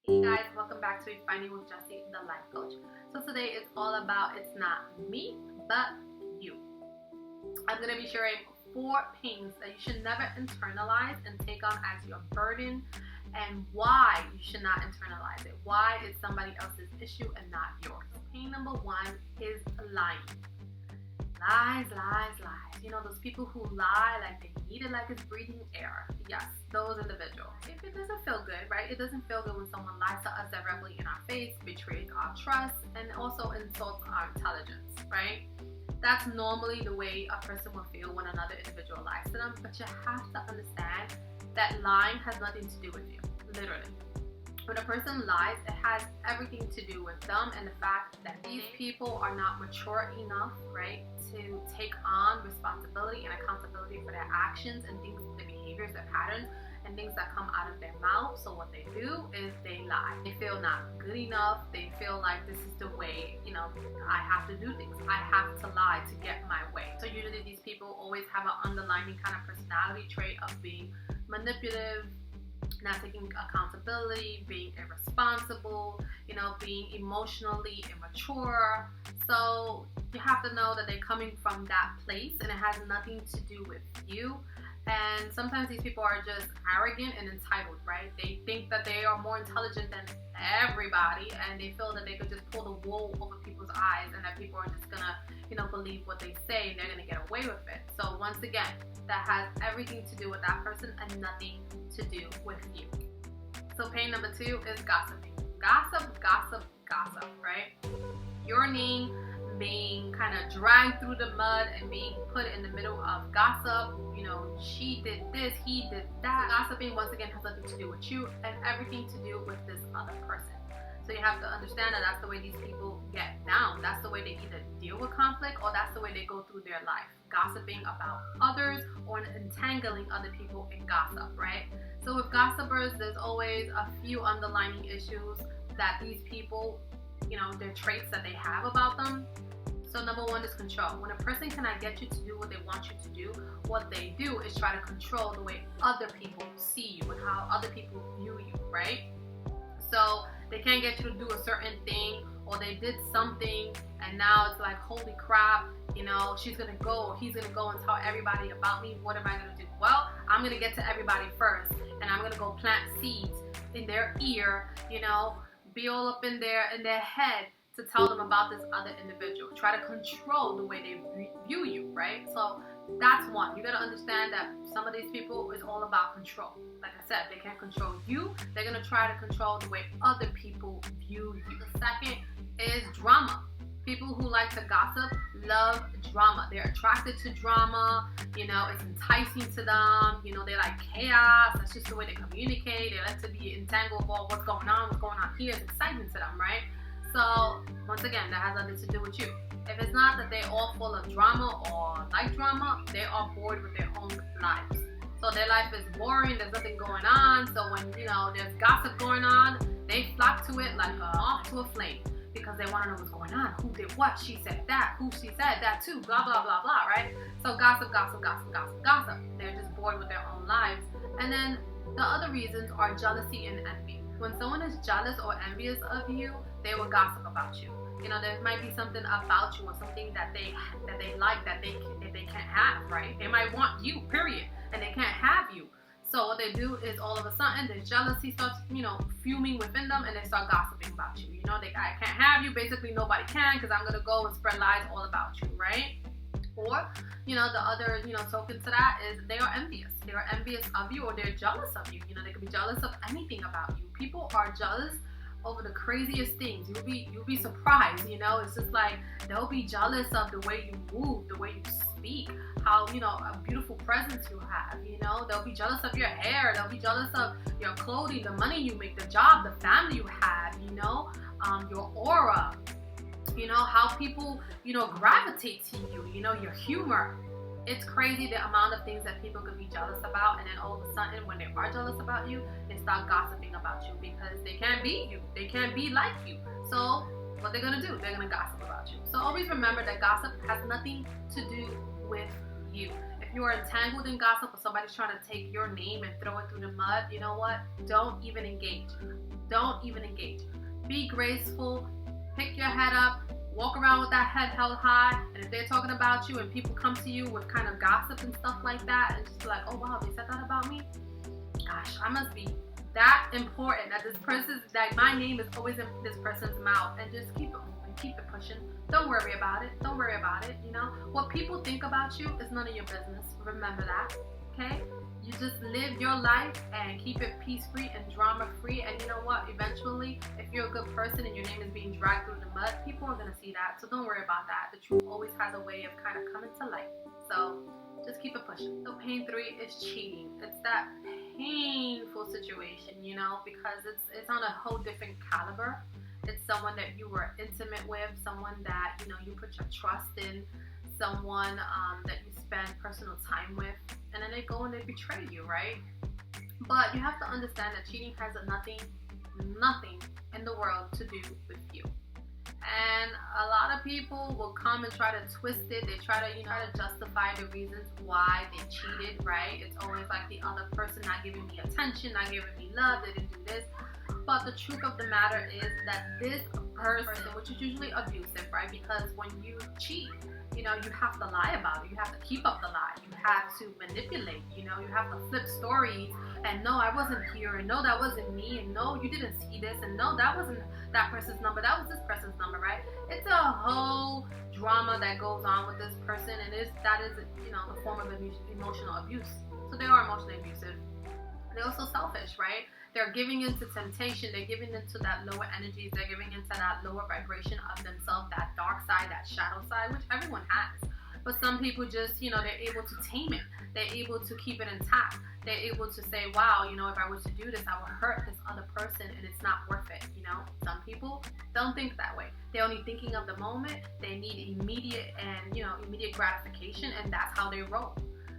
Hey guys, welcome back to Refining with Jessie, the life coach. So today it's all about it's not me, but you. I'm going to be sharing 4 pains that you should never internalize and take on as your burden, and why you should not internalize it. Why it's somebody else's issue and not yours. Pain number 1 is lying. Lies, lies, lies. You know, those people who lie like they need it like it's breathing air. Yes, those individuals. If it doesn't feel good, right? It doesn't feel good when someone lies to us directly in our face, betrays our trust, and also insults our intelligence, right? That's normally the way a person will feel when another individual lies to them, but you have to understand that lying has nothing to do with you, literally. When a person lies, it has everything to do with them and the fact that these people are not mature enough, right, to take on responsibility and accountability for their actions and things, the behaviors, the patterns, and things that come out of their mouth. So what they do is they lie. They feel not good enough. They feel like this is the way, I have to do things. I have to lie to get my way. So usually these people always have an underlying kind of personality trait of being manipulative, not taking accountability, being irresponsible, being emotionally immature. So you have to know that they're coming from that place and it has nothing to do with you. And sometimes these people are just arrogant and entitled, right? They think that they are more intelligent than everybody, and they feel that they could just pull the wool over people's eyes and that people are just gonna, believe what they say and they're gonna get away with it. So once again, that has everything to do with that person and nothing to do with you. So pain number 2 is gossiping. Gossip, gossip, gossip, right? Your name being kind of dragged through the mud and being put in the middle of gossip. She did this, he did that. So gossiping, once again, has nothing to do with you and everything to do with this other person. So you have to understand that that's the way these people get down. That's the way they either deal with conflict or that's the way they go through their life. Gossiping about others or entangling other people in gossip, right? So with gossipers, there's always a few underlying issues that these people, their traits that they have about them. So number 1 is control. When a person cannot get you to do what they want you to do, what they do is try to control the way other people see you and how other people view you, right? So they can't get you to do a certain thing, or they did something and now it's like, holy crap, she's gonna go, he's gonna go and tell everybody about me. What am I gonna do? Well, I'm gonna get to everybody first and I'm gonna go plant seeds in their ear, be all up in their head to tell them about this other individual. Try to control the way they view you, right? So that's one. You gotta understand that some of these people is all about control. Like I said, they can't control you. They're gonna try to control the way other people view you. The second is drama. People who like to gossip love drama. They're attracted to drama. It's enticing to them. They like chaos. That's just the way they communicate. They like to be entangled with all what's going on here. It's exciting to them, right? So once again, that has nothing to do with you. If it's not that they're all full of drama or like drama, they are bored with their own lives. So their life is boring, there's nothing going on. So when, there's gossip going on, they flock to it like a moth to a flame because they want to know what's going on. Who did what? She said that. Who she said that too. Blah, blah, blah, blah, right? So gossip, gossip, gossip, gossip, gossip. They're just bored with their own lives. And then the other reasons are jealousy and envy. When someone is jealous or envious of you, they will gossip about you. There might be something about you or something that they like that they can't have, right? They might want you, period, and they can't have you. So what they do is all of a sudden their jealousy starts, fuming within them, and they start gossiping about you. I can't have you. Basically, nobody can because I'm gonna go and spread lies all about you, right? Or, the other, token to that is they are envious. They are envious of you or they're jealous of you. They could be jealous of anything about you. People are jealous over the craziest things. You'll be surprised, it's just like they'll be jealous of the way you move, the way you speak, how, a beautiful presence you have, they'll be jealous of your hair, they'll be jealous of your clothing, the money you make, the job, the family you have, your aura, how people, gravitate to you, your humor. It's crazy the amount of things that people could be jealous about, and then all of a sudden when they are jealous about you, they start gossiping about you because they can't beat you. They can't be like you. So what they're going to do, they're going to gossip about you. So always remember that gossip has nothing to do with you. If you're entangled in gossip or somebody's trying to take your name and throw it through the mud, you know what? Don't even engage. Don't even engage. Be graceful. Pick your head up. Walk around with that head held high. And if they're talking about you and people come to you with kind of gossip and stuff like that, and just be like, oh wow, they said that about me? Gosh, I must be that important that this person's, that my name is always in this person's mouth. And just keep it moving, keep it pushing. Don't worry about it. Don't worry about it. You know, what people think about you is none of your business. Remember that. Okay? You just live your life and keep it peace-free and drama-free. And you know what? Eventually, if you're a good person and your name is being dragged through the mud, people are going to see that. So don't worry about that. The truth always has a way of kind of coming to light. So just keep it pushing. So pain 3 is cheating. It's that painful situation, you know, because it's on a whole different caliber. It's someone that you were intimate with, someone that, you know, you put your trust in, someone that you spend personal time with, and then they go and they betray you, right? But you have to understand that cheating has nothing in the world to do with you. And a lot of people will come and try to twist it. They try to, you know, justify the reasons why they cheated, right? It's always like the other person not giving me attention, not giving me love, they didn't do this. But the truth of the matter is that this person, which is usually abusive, right? Because when you cheat, you know, you have to lie about it. You have to keep up the lie. You have to manipulate, you know, you have to flip stories and no, I wasn't here, and no, that wasn't me, and no, you didn't see this, and no, that wasn't that person's number, that was this person's number, right? It's a whole drama that goes on with this person, and that is, you know, a form of emotional abuse. So they are emotionally abusive. They're also selfish, right? They're giving into temptation. They're giving into that lower energies. They're giving into that lower vibration of themselves, that dark side, that shadow side, which everyone has. But some people just, you know, they're able to tame it. They're able to keep it intact. They're able to say, wow, you know, if I was to do this, I would hurt this other person and it's not worth it, you know? Some people don't think that way. They're only thinking of the moment. They need immediate gratification, and that's how they roll.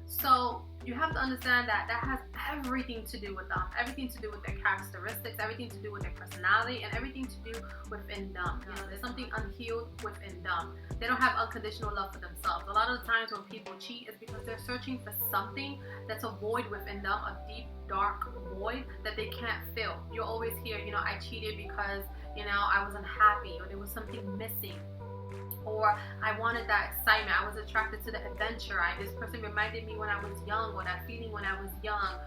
So you have to understand that that has everything to do with them, everything to do with their characteristics, everything to do with their personality, and everything to do within them. You know, there's something unhealed within them. They don't have unconditional love for themselves. A lot of the times when people cheat is because they're searching for something that's a void within them, a deep, dark void that they can't fill. You'll always hear, you know, I cheated because, you know, I was unhappy, or there was something missing. Or I wanted that excitement. I was attracted to the adventure. This person reminded me when I was young, or that feeling when I was young.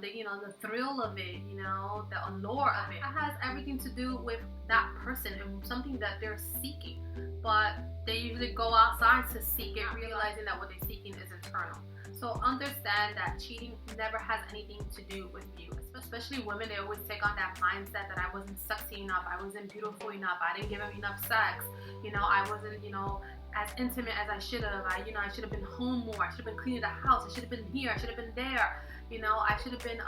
The thrill of it, you know, the allure of it. It has everything to do with that person and something that they're seeking. But they usually go outside to seek it, realizing that what they're seeking is internal. So understand that cheating never has anything to do with you. Especially women, they always take on that mindset that I wasn't sexy enough, I wasn't beautiful enough, I didn't give him enough sex, you know, I wasn't, you know, as intimate as I should have. I should have been home more. I should have been cleaning the house. I should have been here. I should have been there. You know, I should have been,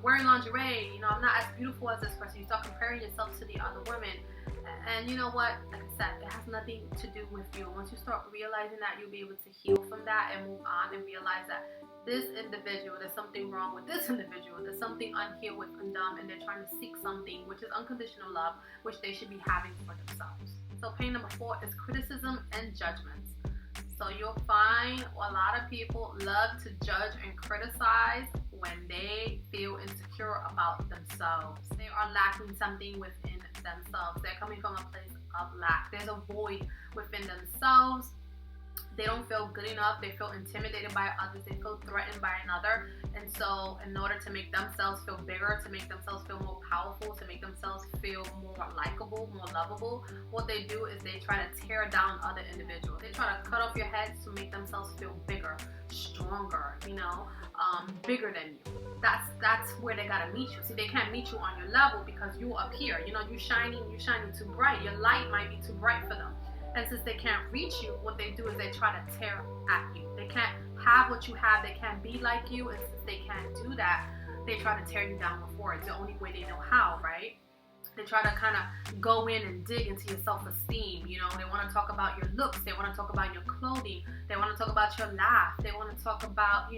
wearing lingerie. You know, I'm not as beautiful as this person. You start comparing yourself to the other women. And you know what? Like I said, it has nothing to do with you. Once you start realizing that, you'll be able to heal from that and move on and realize that this individual, there's something wrong with this individual. There's something unhealed within them, and they're trying to seek something, which is unconditional love, which they should be having for themselves. So pain number 4 is criticism and judgments. So you'll find a lot of people love to judge and criticize when they feel insecure about themselves. They are lacking something within themselves. They're coming from a place of lack. There's a void within themselves. They don't feel good enough. They feel intimidated by others. They feel threatened by another. And so in order to make themselves feel bigger, to make themselves feel more powerful, to make themselves feel more likable, more lovable, what they do is they try to tear down other individuals. They try to cut off your heads to make themselves feel bigger, stronger, bigger than you. That's where they gotta meet you. See, they can't meet you on your level because you up here. You know, you're shining too bright. Your light might be too bright for them. And since they can't reach you, what they do is they try to tear at you. They can't have what you have. They can't be like you. And since they can't do that, they try to tear you down before. It's the only way they know how, right? They try to kind of go in and dig into your self-esteem. You know, they want to talk about your looks. They want to talk about your clothing. They want to talk about your laugh. They want to talk about,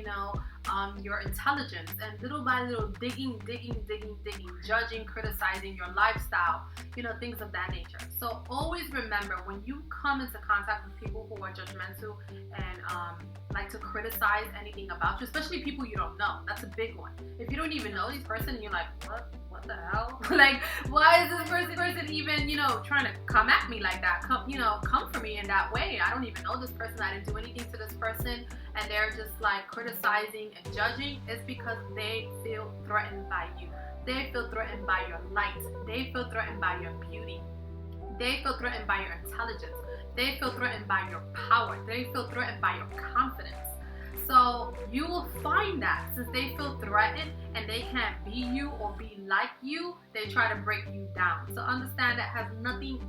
your intelligence, and little by little digging, judging, criticizing your lifestyle, things of that nature. So always remember, when you come into contact with people who are judgmental and like to criticize anything about you, especially people you don't know, that's a big one. If you don't even know this person, you're like, what the hell? Like, why is this person even, trying to come at me like that? Come for me in that way. I don't even know this person. I didn't do anything to this person. And they're just like criticizing and judging. It's because they feel threatened by you. They feel threatened by your light. They feel threatened by your beauty. They feel threatened by your intelligence. They feel threatened by your power. They feel threatened by your confidence. So you will find that since they feel threatened and they can't be you or be like you, they try to break you down. So understand that has nothing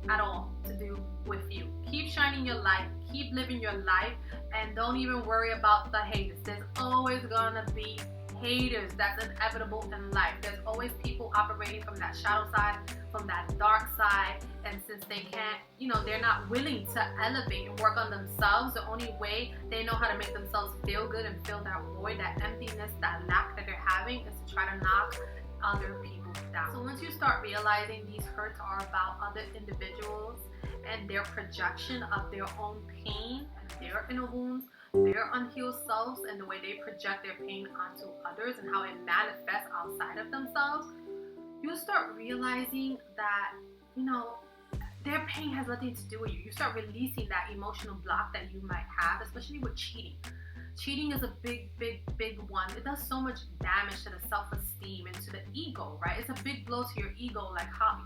at all to do with you. Keep shining your light, keep living your life, and don't even worry about the haters. There's always gonna be haters. That's inevitable in life. There's always people operating from that shadow side, from that dark side, and since they can't, they're not willing to elevate and work on themselves, the only way they know how to make themselves feel good and fill that void, that emptiness, that lack that they're having, is to try to knock other people down. So once you start realizing these hurts are about other individuals and their projection of their own pain and their inner wounds, their unhealed selves, and the way they project their pain onto others and how it manifests outside of themselves, you'll start realizing that, their pain has nothing to do with you. You start releasing that emotional block that you might have, especially with cheating. Cheating is a big one. It does so much damage to the self-esteem and to the ego, right? It's a big blow to your ego, like how,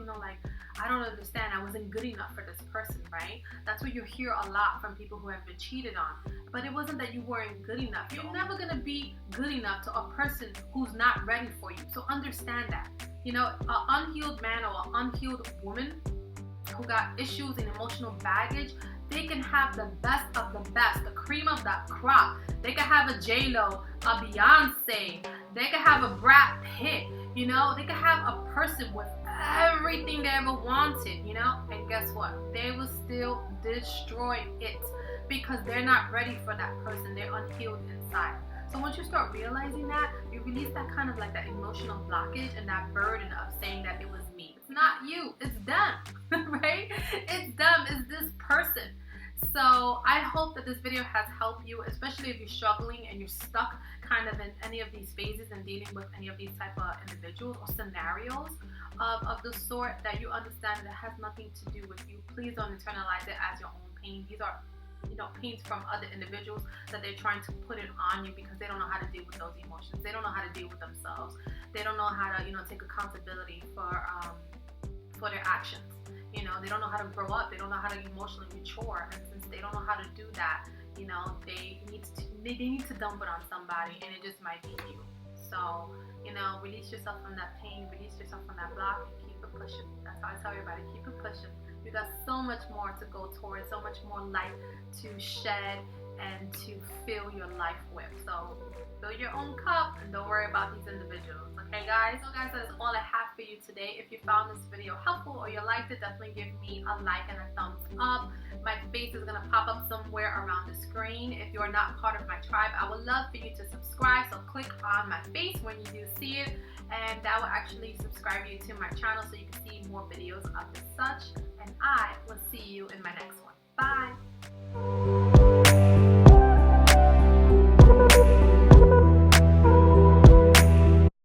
I don't understand, I wasn't good enough for this person, right? That's what you hear a lot from people who have been cheated on. But it wasn't that you weren't good enough. You're never gonna be good enough to a person who's not ready for you. So understand that. An unhealed man or an unhealed woman who got issues and emotional baggage, they can have the best of the best, the cream of the crop. They can have a J-Lo, a Beyonce. They can have a Brad Pitt. They can have a person with everything they ever wanted, and guess what? They will still destroy it because they're not ready for that person. They're unhealed inside. So once you start realizing that, you release that kind of like that emotional blockage and that burden of saying that it was me. It's not you, it's them, right? It's them, it's this person. So I hope that this video has helped you, especially if you're struggling and you're stuck kind of in any of these phases and dealing with any of these type of individuals or scenarios of the sort, that you understand that it has nothing to do with you. Please don't internalize it as your own pain. These are pains from other individuals that they're trying to put it on you because they don't know how to deal with those emotions. They don't know how to deal with themselves. They don't know how to, take accountability for their actions. They don't know how to grow up. They don't know how to emotionally mature. And since they don't know how to do that, they need to dump it on somebody, and it just might be you. So, release yourself from that pain, release yourself from that block, and keep it pushing. That's how I tell everybody, keep it pushing. You got so much more to go towards, so much more light to shed and to fill your life with. So fill your own cup and don't worry about these individuals. Okay, guys? So guys, that's all I have for you today. If you found this video helpful or you liked it, definitely give me a like and a thumbs up. My face is gonna pop up somewhere around the screen. If you're not part of my tribe, I would love for you to subscribe. So click on my face when you do see it, and that will actually subscribe you to my channel so you can see more videos of this such. And I will see you in my next one. Bye!